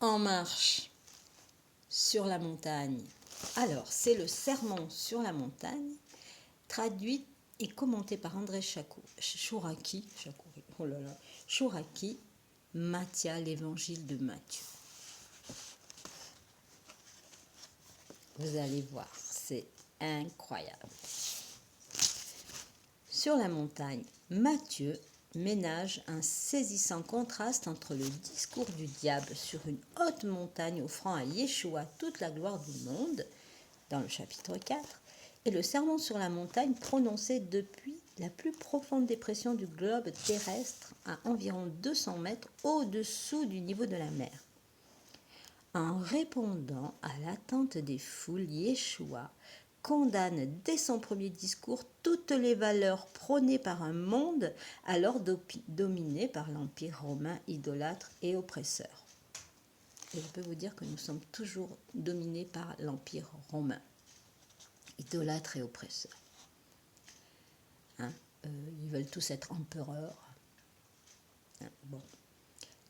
En marche sur la montagne. Alors, c'est le sermon sur la montagne, traduit et commenté par André Chouraki, Matthias, l'évangile de Matthieu. Vous allez voir, c'est incroyable. Sur la montagne, Matthieu ménage un saisissant contraste entre le discours du diable sur une haute montagne offrant à Yeshua toute la gloire du monde, dans le chapitre 4, et le sermon sur la montagne prononcé depuis la plus profonde dépression du globe terrestre à environ 200 mètres au-dessous du niveau de la mer. En répondant à l'attente des foules, Yeshua condamne dès son premier discours toutes les valeurs prônées par un monde alors dominé par l'Empire romain idolâtre et oppresseur. Et je peux vous dire que nous sommes toujours dominés par l'Empire romain, idolâtre et oppresseur. Ils veulent tous être empereurs. Bon.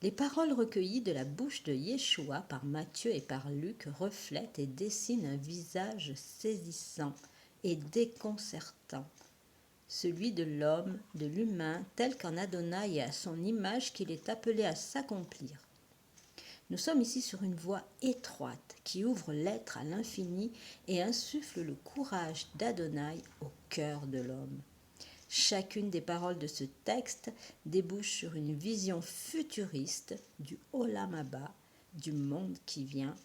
Les paroles recueillies de la bouche de Yeshua par Matthieu et par Luc reflètent et dessinent un visage saisissant et déconcertant, celui de l'homme, de l'humain, tel qu'en Adonai et à son image qu'il est appelé à s'accomplir. Nous sommes ici sur une voie étroite qui ouvre l'être à l'infini et insuffle le courage d'Adonai au cœur de l'homme. Chacune des paroles de ce texte débouche sur une vision futuriste du Olam Haba, du monde qui vient,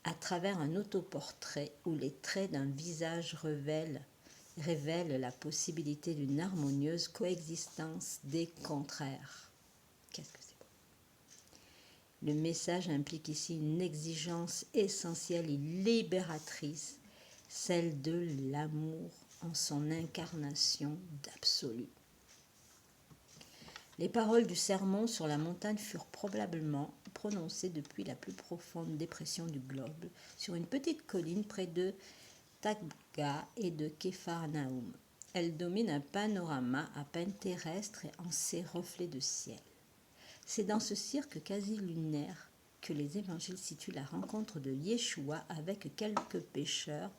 à travers un autoportrait où les traits d'un visage révèlent la possibilité d'une harmonieuse coexistence des contraires. Qu'est-ce que c'est beau. Le message implique ici une exigence essentielle et libératrice, celle de l'amour en son incarnation d'absolu. Les paroles du sermon sur la montagne furent probablement prononcées depuis la plus profonde dépression du globe, sur une petite colline près de Tabga et de Képharnaüm. Elle domine un panorama à peine terrestre et en ses reflets de ciel. C'est dans ce cirque quasi lunaire que les évangiles situent la rencontre de Yeshua avec quelques pêcheurs,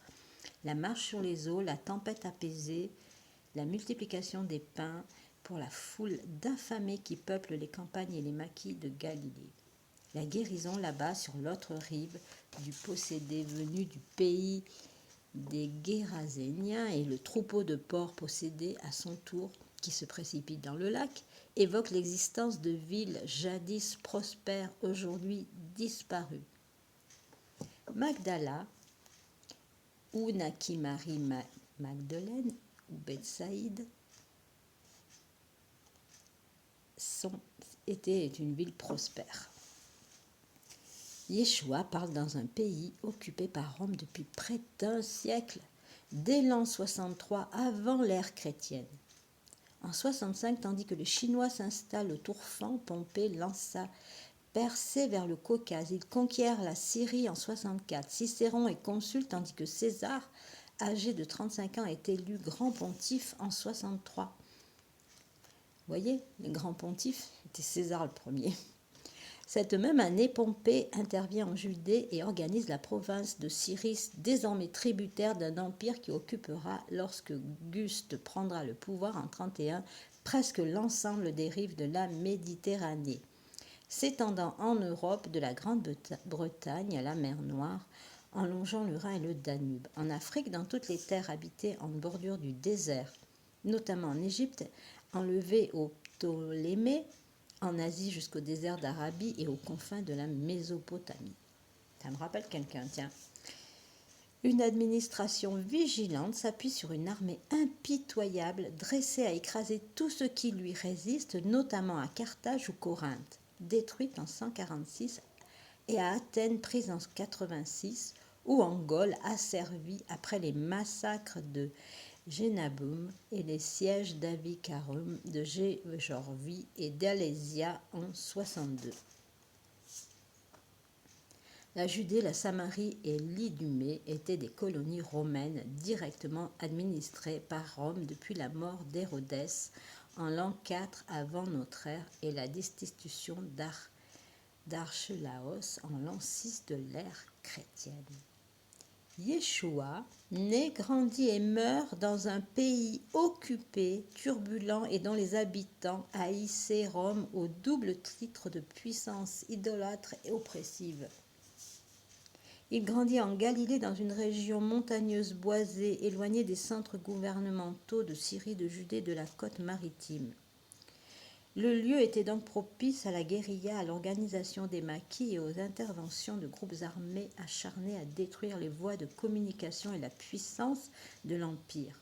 la marche sur les eaux, la tempête apaisée, la multiplication des pains pour la foule d'affamés qui peuplent les campagnes et les maquis de Galilée. La guérison là-bas sur l'autre rive du possédé venu du pays des Géraséniens et le troupeau de porcs possédés à son tour qui se précipite dans le lac évoquent l'existence de villes jadis prospères, aujourd'hui disparues. Magdala, ou Naki Marie Magdeleine, ou Bethsaïde, était une ville prospère. Yeshua parle dans un pays occupé par Rome depuis près d'un siècle, dès l'an 63 avant l'ère chrétienne. En 65, tandis que les Chinois s'installent au Tourfan, Pompée lança Persée vers le Caucase. Ils conquièrent la Syrie en 64. Cicéron est consul, tandis que César, âgé de 35 ans, est élu grand pontife en 63. Vous voyez, le grand pontife était César le premier. Cette même année, Pompée intervient en Judée et organise la province de Cyrrhus, désormais tributaire d'un empire qui occupera, lorsque Auguste prendra le pouvoir en 31, presque l'ensemble des rives de la Méditerranée, s'étendant en Europe de la Grande-Bretagne à la mer Noire, en longeant le Rhin et le Danube. En Afrique, dans toutes les terres habitées en bordure du désert, notamment en Égypte, enlevée aux Ptolémées, en Asie jusqu'au désert d'Arabie et aux confins de la Mésopotamie. Ça me rappelle quelqu'un, tiens. Une administration vigilante s'appuie sur une armée impitoyable dressée à écraser tout ce qui lui résiste, notamment à Carthage ou Corinthe, détruite en 146, et à Athènes, prise en 86, ou en Gaule, asservie après les massacres de Génabum et les sièges d'Avicarum, de Géorgie et d'Alésia en 62. La Judée, la Samarie et l'Idumée étaient des colonies romaines directement administrées par Rome depuis la mort d'Hérodès en l'an 4 avant notre ère et la destitution d'Archelaos en l'an 6 de l'ère chrétienne. Yeshua naît, grandit et meurt dans un pays occupé, turbulent et dont les habitants haïssaient Rome au double titre de puissance idolâtre et oppressive. Il grandit en Galilée dans une région montagneuse boisée, éloignée des centres gouvernementaux de Syrie, de Judée, de la côte maritime. Le lieu était donc propice à la guérilla, à l'organisation des maquis et aux interventions de groupes armés acharnés à détruire les voies de communication et la puissance de l'Empire.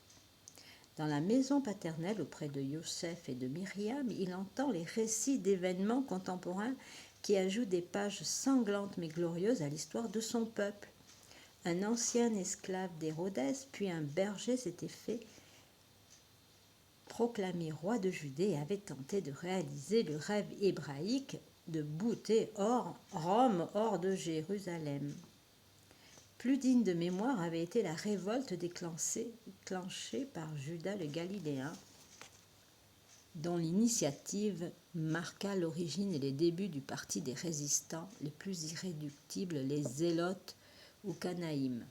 Dans la maison paternelle, auprès de Yosef et de Myriam, il entend les récits d'événements contemporains qui ajoutent des pages sanglantes mais glorieuses à l'histoire de son peuple. Un ancien esclave d'Hérodès, puis un berger s'était fait proclamé roi de Judée et avait tenté de réaliser le rêve hébraïque de bouter Rome hors de Jérusalem. Plus digne de mémoire avait été la révolte déclenchée par Judas le Galiléen, dont l'initiative marqua l'origine et les débuts du parti des résistants les plus irréductibles, les Zélotes ou Canaïm.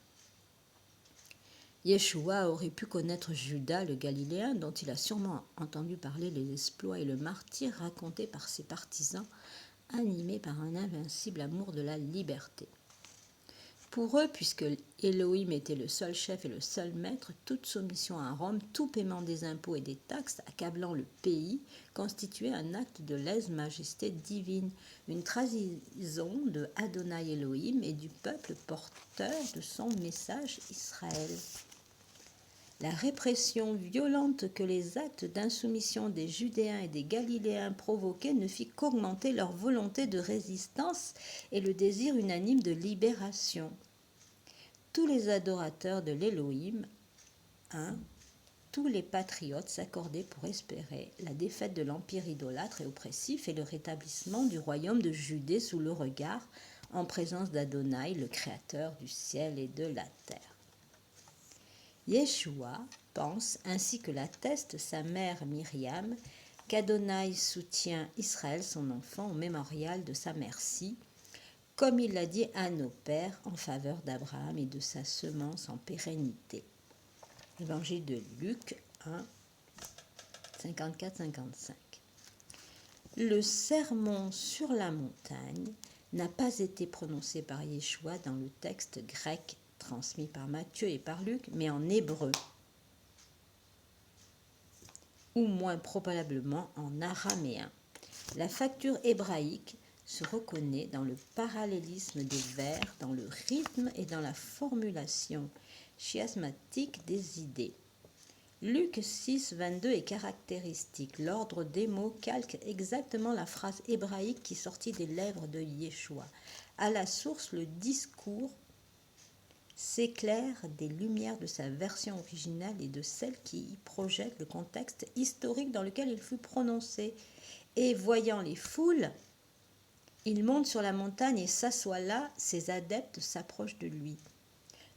Yeshua aurait pu connaître Judas le Galiléen, dont il a sûrement entendu parler les exploits et le martyre racontés par ses partisans, animés par un invincible amour de la liberté. Pour eux, puisque Elohim était le seul chef et le seul maître, toute soumission à Rome, tout paiement des impôts et des taxes accablant le pays, constituait un acte de lèse-majesté divine, une trahison de Adonai Elohim et du peuple porteur de son message Israël. La répression violente que les actes d'insoumission des Judéens et des Galiléens provoquaient ne fit qu'augmenter leur volonté de résistance et le désir unanime de libération. Tous les adorateurs de l'Élohim, tous les patriotes s'accordaient pour espérer la défaite de l'empire idolâtre et oppressif et le rétablissement du royaume de Judée sous le regard, en présence d'Adonai, le créateur du ciel et de la terre. Yeshua pense, ainsi que l'atteste sa mère Myriam, qu'Adonai soutient Israël, son enfant, au mémorial de sa merci, comme il l'a dit à nos pères en faveur d'Abraham et de sa semence en pérennité. Évangile de Luc 1, 54-55. Le sermon sur la montagne n'a pas été prononcé par Yeshua dans le texte grec transmis par Matthieu et par Luc, mais en hébreu, ou moins probablement en araméen. La facture hébraïque se reconnaît dans le parallélisme des vers, dans le rythme et dans la formulation chiasmatique des idées. Luc 6, 22 est caractéristique. L'ordre des mots calque exactement la phrase hébraïque qui sortit des lèvres de Yeshua. À la source, le discours s'éclaire des lumières de sa version originale et de celle qui y projette le contexte historique dans lequel il fut prononcé. Et voyant les foules, il monte sur la montagne et s'assoit là, ses adeptes s'approchent de lui.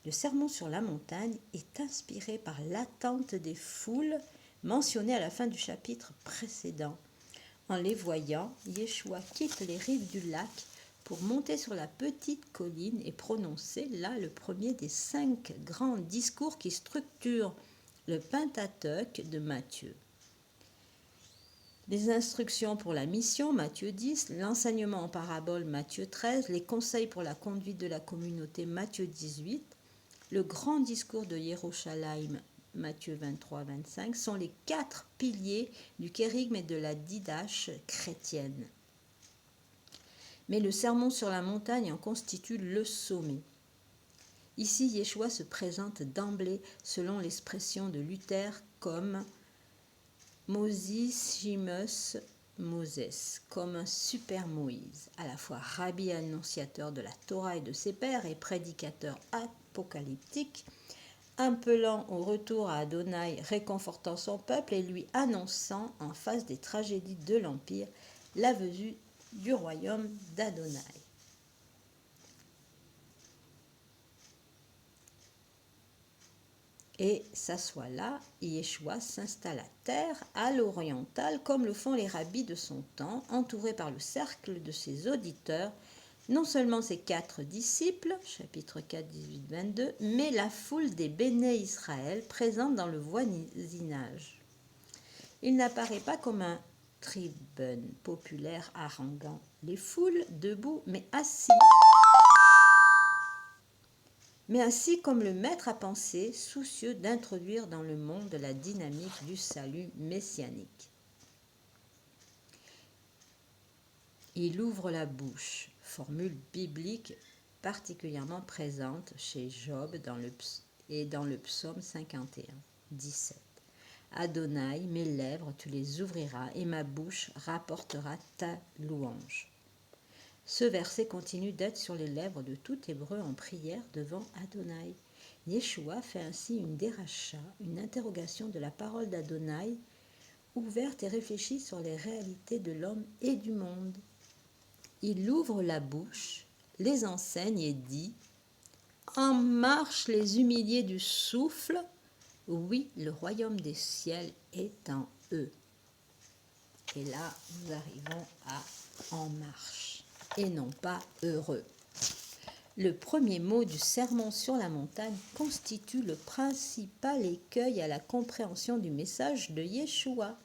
Le sermon sur la montagne est inspiré par l'attente des foules mentionnées à la fin du chapitre précédent. En les voyant, Yeshua quitte les rives du lac pour monter sur la petite colline et prononcer là le premier des 5 grands discours qui structurent le Pentateuque de Matthieu. Les instructions pour la mission, Matthieu 10, l'enseignement en parabole, Matthieu 13, les conseils pour la conduite de la communauté, Matthieu 18, le grand discours de Yerushalayim, Matthieu 23-25, sont les 4 piliers du kérigme et de la didache chrétienne. Mais le sermon sur la montagne en constitue le sommet. Ici, Yeshua se présente d'emblée, selon l'expression de Luther, comme Mosissimus Moses, comme un super Moïse, à la fois rabbi annonciateur de la Torah et de ses pairs et prédicateur apocalyptique, appelant au retour à Adonai, réconfortant son peuple et lui annonçant, en face des tragédies de l'Empire, la venue du royaume d'Adonai. et s'assoit là. Yeshua s'installe à terre, à l'orientale, comme le font les rabbis de son temps, entouré par le cercle de ses auditeurs, non seulement ses 4 disciples, chapitre 4, 18-22, mais la foule des béné Israël présente dans le voisinage. Il n'apparaît pas comme un tribun populaire haranguant les foules debout, mais assis comme le maître à penser, soucieux d'introduire dans le monde la dynamique du salut messianique. Il ouvre la bouche, formule biblique particulièrement présente chez Job et dans le psaume 51, 17. Adonai, mes lèvres, tu les ouvriras et ma bouche rapportera ta louange. Ce verset continue d'être sur les lèvres de tout Hébreu en prière devant Adonai. Yeshua fait ainsi une déracha, une interrogation de la parole d'Adonai, ouverte et réfléchie sur les réalités de l'homme et du monde. Il ouvre la bouche, les enseigne et dit « En marche les humiliés du souffle, oui, le royaume des ciels est en eux. » Et là, nous arrivons à « en marche » et non pas « heureux ». Le premier mot du sermon sur la montagne constitue le principal écueil à la compréhension du message de Yeshua.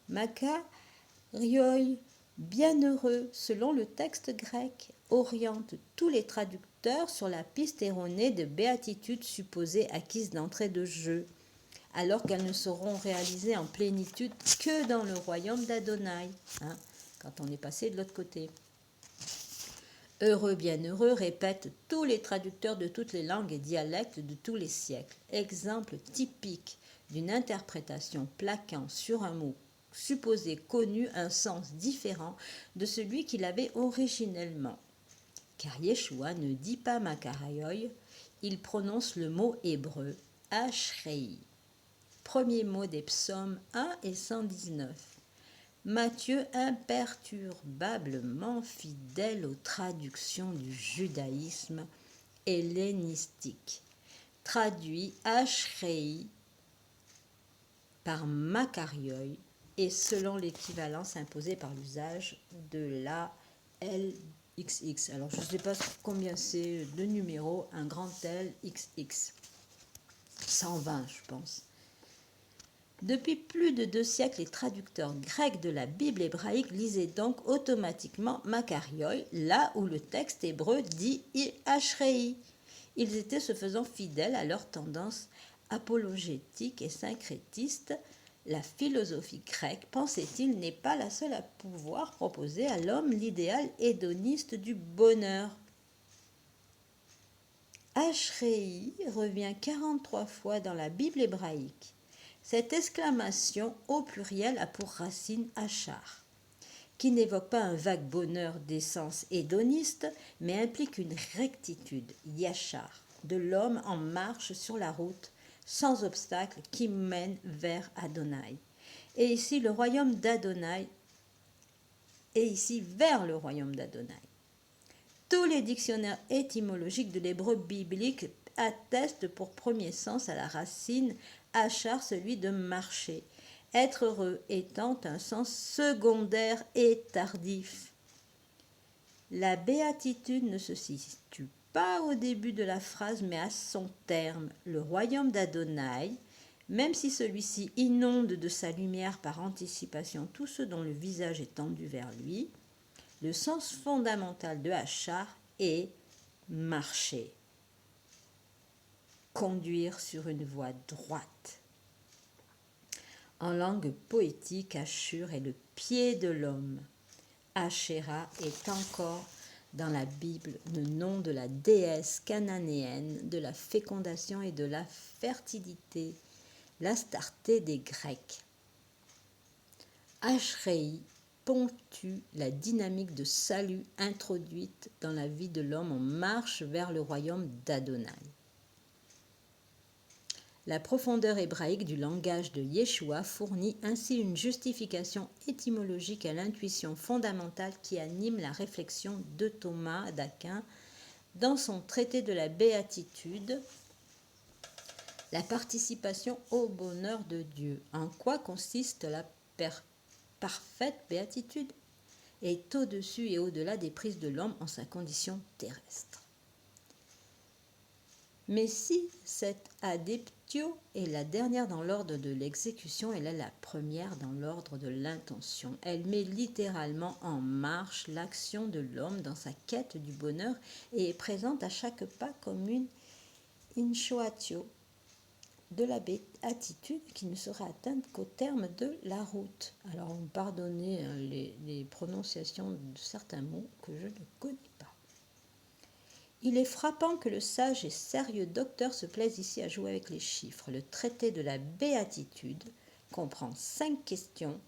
Makarioi, bienheureux, selon le texte grec, oriente tous les traducteurs sur la piste erronée de béatitude supposée acquise d'entrée de jeu, alors qu'elles ne seront réalisées en plénitude que dans le royaume d'Adonai, quand on est passé de l'autre côté. Heureux, bienheureux, répètent tous les traducteurs de toutes les langues et dialectes de tous les siècles. Exemple typique d'une interprétation plaquant sur un mot supposé connu un sens différent de celui qu'il avait originellement. Car Yeshua ne dit pas Makarioi, il prononce le mot hébreu Ashrei. Premier mot des psaumes 1 et 119. Matthieu, imperturbablement fidèle aux traductions du judaïsme hellénistique, traduit Ashrei par Makarioi et selon l'équivalence imposée par l'usage de la LXX. Alors je ne sais pas combien c'est de numéros, un grand L XX. 120 je pense. Depuis plus de 2 siècles, les traducteurs grecs de la Bible hébraïque lisaient donc automatiquement Makarioi, là où le texte hébreu dit Ashrei. Ils étaient se faisant fidèles à leur tendance apologétique et syncrétiste. La philosophie grecque, pensait-il, n'est pas la seule à pouvoir proposer à l'homme l'idéal hédoniste du bonheur. Ashrei revient 43 fois dans la Bible hébraïque. Cette exclamation au pluriel a pour racine Achar, qui n'évoque pas un vague bonheur d'essence hédoniste, mais implique une rectitude, Yachar, de l'homme en marche sur la route, sans obstacle, qui mène vers Adonai. Et ici, le royaume d'Adonai, et ici vers le royaume d'Adonai. Tous les dictionnaires étymologiques de l'hébreu biblique attestent pour premier sens à la racine Achar, celui de marcher, être heureux étant un sens secondaire et tardif. La béatitude ne se situe pas au début de la phrase, mais à son terme, le royaume d'Adonai, même si celui-ci inonde de sa lumière par anticipation tous ceux dont le visage est tendu vers lui, le sens fondamental de Achar est marcher. Conduire sur une voie droite. En langue poétique, Ashur est le pied de l'homme. Ashéra est encore dans la Bible le nom de la déesse cananéenne de la fécondation et de la fertilité, l'Astarté des Grecs. Ashrei ponctue la dynamique de salut introduite dans la vie de l'homme en marche vers le royaume d'Adonai. La profondeur hébraïque du langage de Yeshua fournit ainsi une justification étymologique à l'intuition fondamentale qui anime la réflexion de Thomas d'Aquin dans son traité de la béatitude La participation au bonheur de Dieu. En quoi consiste la parfaite béatitude? Est au-dessus et au-delà des prises de l'homme en sa condition terrestre. Mais si cette adeptio est la dernière dans l'ordre de l'exécution, elle est la première dans l'ordre de l'intention. Elle met littéralement en marche l'action de l'homme dans sa quête du bonheur et est présente à chaque pas comme une inchoatio de la béatitude qui ne sera atteinte qu'au terme de la route. Alors, vous me pardonnez les prononciations de certains mots que je ne connais pas. Il est frappant que le sage et sérieux docteur se plaise ici à jouer avec les chiffres. Le traité de la béatitude comprend 5 questions,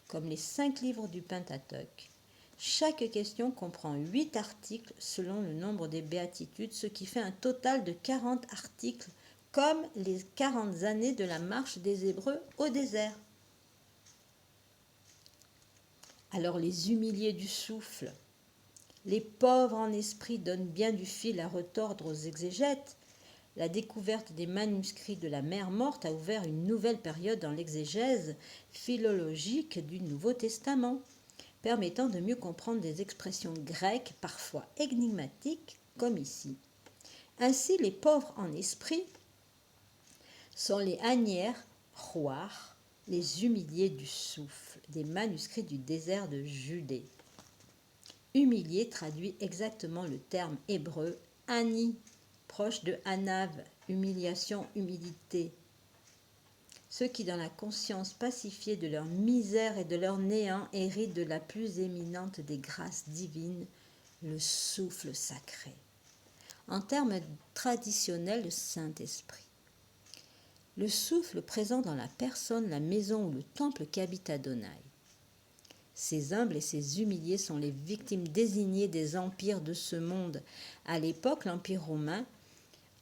comme les 5 livres du Pentateuque. Chaque question comprend 8 articles selon le nombre des béatitudes, ce qui fait un total de 40 articles, comme les 40 années de la marche des Hébreux au désert. Alors les humiliés du souffle, les pauvres en esprit donnent bien du fil à retordre aux exégètes. La découverte des manuscrits de la mer morte a ouvert une nouvelle période dans l'exégèse philologique du Nouveau Testament, permettant de mieux comprendre des expressions grecques parfois énigmatiques, comme ici. Ainsi, les pauvres en esprit sont les anières, roar, les humiliés du souffle, des manuscrits du désert de Judée. Humilié traduit exactement le terme hébreu ani, proche de anav, humiliation, humilité. Ceux qui, dans la conscience pacifiée de leur misère et de leur néant, héritent de la plus éminente des grâces divines, le souffle sacré. En termes traditionnels, le Saint-Esprit. Le souffle présent dans la personne, la maison ou le temple qu'habite Adonai. Ces humbles et ces humiliés sont les victimes désignées des empires de ce monde. À l'époque, l'Empire romain,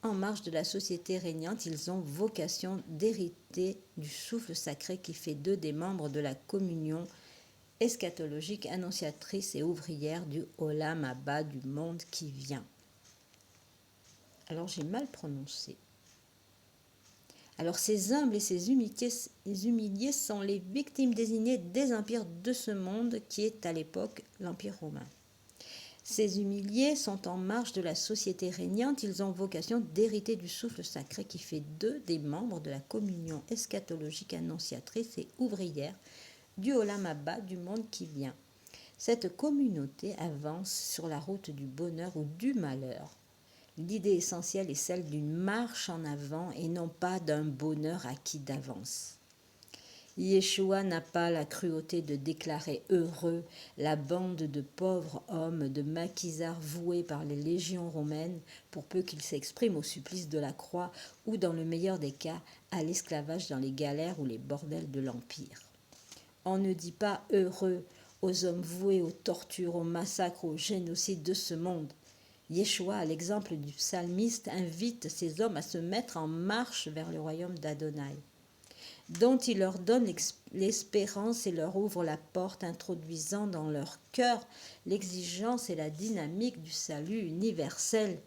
en marge de la société régnante, ils ont vocation d'hériter du souffle sacré qui fait d'eux des membres de la communion eschatologique, annonciatrice et ouvrière du Olam Abba, du monde qui vient. Alors j'ai mal prononcé. Alors ces humbles et ces humiliés sont les victimes désignées des empires de ce monde qui est à l'époque l'Empire romain. Ces humiliés sont en marge de la société régnante, ils ont vocation d'hériter du souffle sacré qui fait d'eux des membres de la communion eschatologique annonciatrice et ouvrière du Olam Abba, du monde qui vient. Cette communauté avance sur la route du bonheur ou du malheur. L'idée essentielle est celle d'une marche en avant et non pas d'un bonheur acquis d'avance. Yeshua n'a pas la cruauté de déclarer heureux la bande de pauvres hommes de maquisards voués par les légions romaines pour peu qu'ils s'expriment au supplice de la croix ou, dans le meilleur des cas, à l'esclavage dans les galères ou les bordels de l'Empire. On ne dit pas heureux aux hommes voués aux tortures, aux massacres, au génocide de ce monde. Yeshua, à l'exemple du psalmiste, invite ces hommes à se mettre en marche vers le royaume d'Adonai, dont il leur donne l'espérance et leur ouvre la porte, introduisant dans leur cœur l'exigence et la dynamique du salut universel.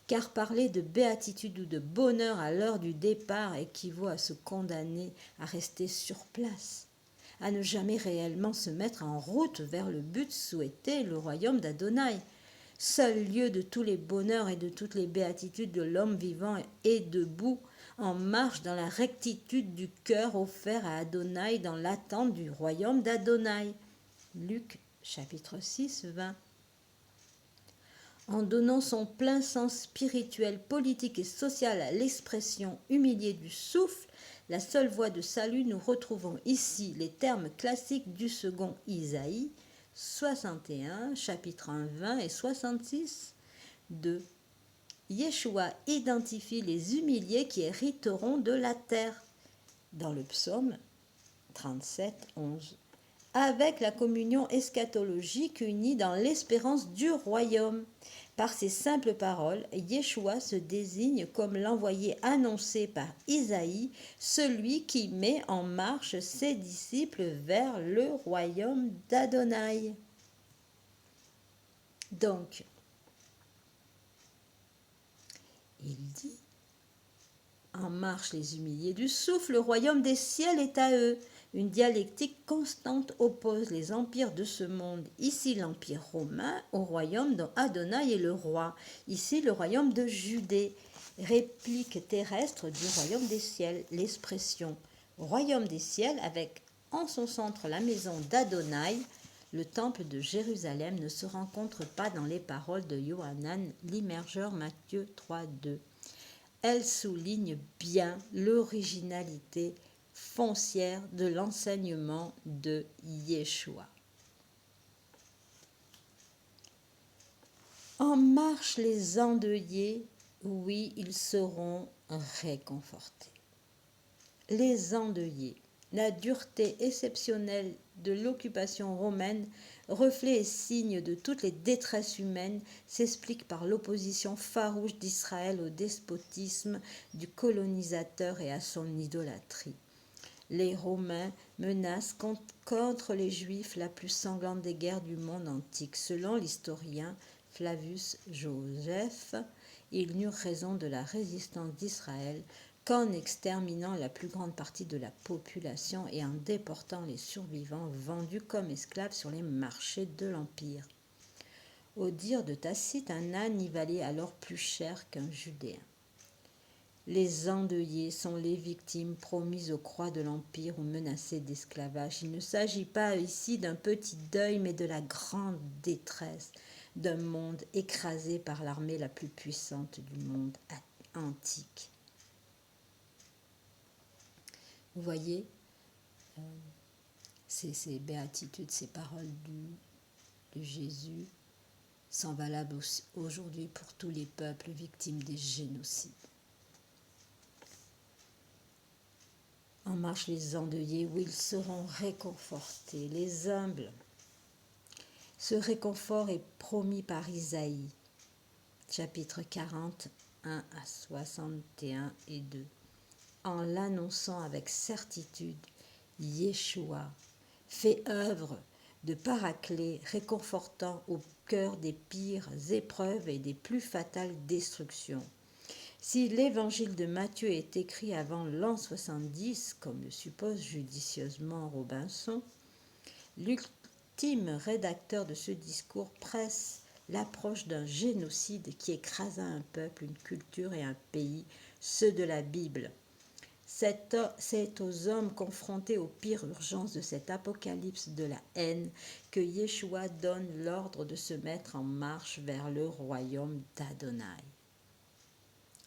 Car parler de béatitude ou de bonheur à l'heure du départ équivaut à se condamner à rester sur place, à ne jamais réellement se mettre en route vers le but souhaité, le royaume d'Adonai, seul lieu de tous les bonheurs et de toutes les béatitudes de l'homme vivant et debout, en marche dans la rectitude du cœur offert à Adonai dans l'attente du royaume d'Adonai. Luc chapitre 6, 20. En donnant son plein sens spirituel, politique et social à l'expression humiliée du souffle, la seule voie de salut, nous retrouvons ici les termes classiques du second Isaïe, 61, chapitre 1, 20 et 66, 2. Yeshua identifie les humiliés qui hériteront de la terre, dans le psaume 37, 11, avec la communion eschatologique unie dans l'espérance du royaume. Par ces simples paroles, Yeshua se désigne comme l'envoyé annoncé par Isaïe, celui qui met en marche ses disciples vers le royaume d'Adonai. Donc, il dit, En marche les humiliés du souffle, le royaume des ciels est à eux. Une dialectique constante oppose les empires de ce monde. Ici l'empire romain au royaume dont Adonai est le roi. Ici le royaume de Judée. Réplique terrestre du royaume des ciels. L'expression royaume des ciels avec en son centre la maison d'Adonai, le temple de Jérusalem, ne se rencontre pas dans les paroles de Yohanan l'immergeur Matthieu 3,2. Elle souligne bien l'originalité foncière de l'enseignement de Yeshua. En marche les endeuillés, oui, ils seront réconfortés. Les endeuillés, la dureté exceptionnelle de l'occupation romaine, reflet et signe de toutes les détresses humaines, s'explique par l'opposition farouche d'Israël au despotisme du colonisateur et à son idolâtrie. Les Romains menacent contre les Juifs la plus sanglante des guerres du monde antique. Selon l'historien Flavius Joseph, ils n'eurent raison de la résistance d'Israël qu'en exterminant la plus grande partie de la population et en déportant les survivants vendus comme esclaves sur les marchés de l'Empire. Au dire de Tacite, un âne y valait alors plus cher qu'un Judéen. Les endeuillés sont les victimes promises aux croix de l'Empire ou menacées d'esclavage. Il ne s'agit pas ici d'un petit deuil, mais de la grande détresse d'un monde écrasé par l'armée la plus puissante du monde antique. Vous voyez, ces béatitudes, ces paroles de Jésus sont valables aujourd'hui pour tous les peuples victimes des génocides. En marche les endeuillés, où ils seront réconfortés, les humbles. Ce réconfort est promis par Isaïe, chapitre 40, 1 à 61 et 2. En l'annonçant avec certitude, Yeshua fait œuvre de paraclet réconfortant au cœur des pires épreuves et des plus fatales destructions. Si l'évangile de Matthieu est écrit avant l'an 70, comme le suppose judicieusement Robinson, l'ultime rédacteur de ce discours presse l'approche d'un génocide qui écrasa un peuple, une culture et un pays, ceux de la Bible. C'est aux hommes confrontés aux pires urgences de cet apocalypse de la haine que Yeshua donne l'ordre de se mettre en marche vers le royaume d'Adonai.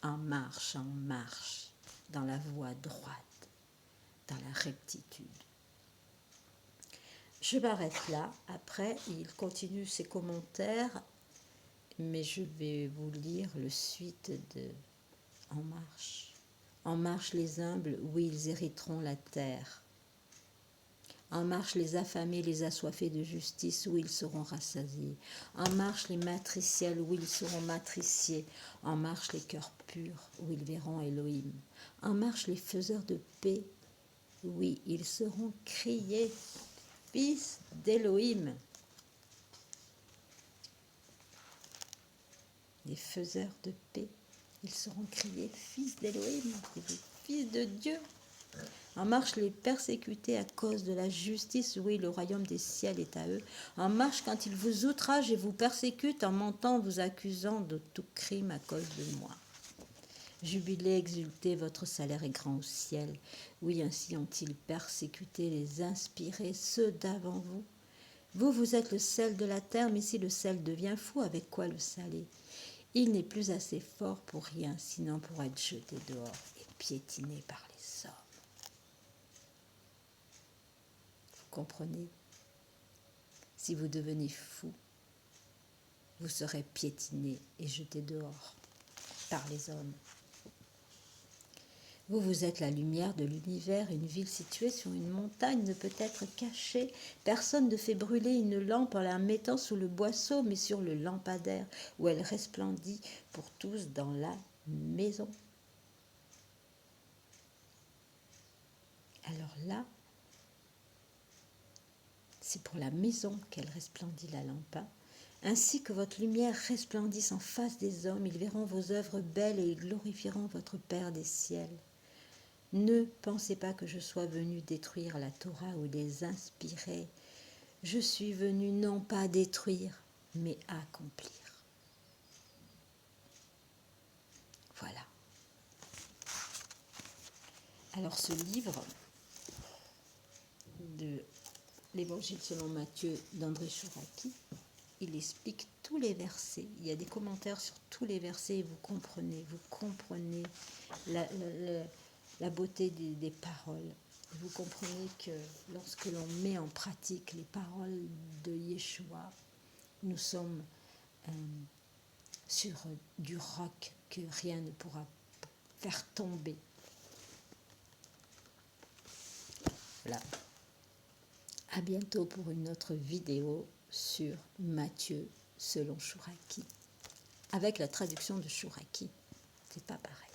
En marche, dans la voie droite, dans la rectitude. Je m'arrête là. Après, il continue ses commentaires, mais je vais vous lire le suite de En marche. En marche les humbles, oui, ils hériteront la terre. En marche les affamés, les assoiffés de justice, où ils seront rassasiés. En marche les matriciels, où ils seront matriciés. En marche les cœurs purs, où ils verront Elohim. En marche les faiseurs de paix, oui, ils seront criés, fils d'Elohim. Les faiseurs de paix, ils seront criés, fils d'Elohim, fils de Dieu. En marche les persécutés à cause de la justice, oui, le royaume des ciels est à eux. En marche quand ils vous outragent et vous persécutent en mentant, vous accusant de tout crime à cause de moi. Jubilez, exultez, votre salaire est grand au ciel. Oui, ainsi ont-ils persécuté les inspirés, ceux d'avant vous. Vous êtes le sel de la terre, mais si le sel devient fou, avec quoi le saler? Il n'est plus assez fort pour rien, sinon pour être jeté dehors et piétiné par les hommes. Vous comprenez? Si vous devenez fou, vous serez piétiné et jeté dehors par les hommes. Vous êtes la lumière de l'univers. Une ville située sur une montagne ne peut être cachée. Personne ne fait brûler une lampe en la mettant sous le boisseau, mais sur le lampadaire, où elle resplendit pour tous dans la maison. Alors là, c'est pour la maison qu'elle resplendit la lampe. Ainsi que votre lumière resplendisse en face des hommes, ils verront vos œuvres belles et ils glorifieront votre Père des ciels. Ne pensez pas que je sois venu détruire la Torah ou les inspirer. Je suis venu non pas détruire, mais accomplir. Voilà. Alors ce livre de l'Évangile selon Matthieu d'André Chouraqui, il explique tous les versets. Il y a des commentaires sur tous les versets et vous comprenez la beauté des paroles. Vous comprenez que lorsque l'on met en pratique les paroles de Yeshua, nous sommes sur du roc que rien ne pourra faire tomber. Voilà. À bientôt pour une autre vidéo sur Matthieu selon Chouraqui, avec la traduction de Chouraqui. C'est pas pareil.